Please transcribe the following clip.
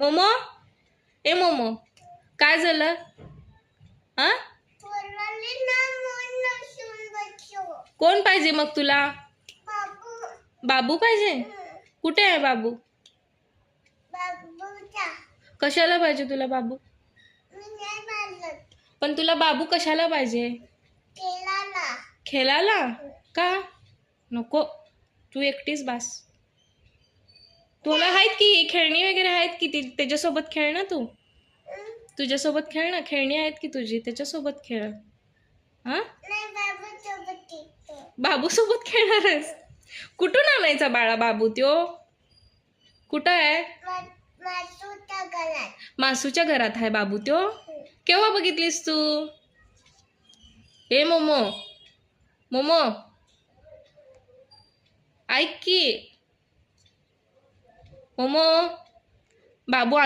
मोमो, ए मोमो, काय झालं? हा, कोण पाहिजे मग तुला? बाबू पाहिजे? कुठे आहे बाबू? कशाला पाहिजे तुला बाबू? पण तुला बाबू कशाला पाहिजे? खेळायला? का नको, तू एकटीच बास. तुला आहेत की खेळणी वगैरे आहेत की, त्याच्यासोबत खेळ ना तू. तुझ्यासोबत खेळ ना, खेळणी आहेत की तुझी, त्याच्यासोबत खेळ. हा, बाबू सोबत खेळणारच? कुठून आणायचा बाळा बाबू त्यो? कुठं आहे? मासूच्या घरात आहे बाबू त्यो. केव्हा बघितलीस तू? ए मोमो, मोमो ऐक की, मोमो, बाबू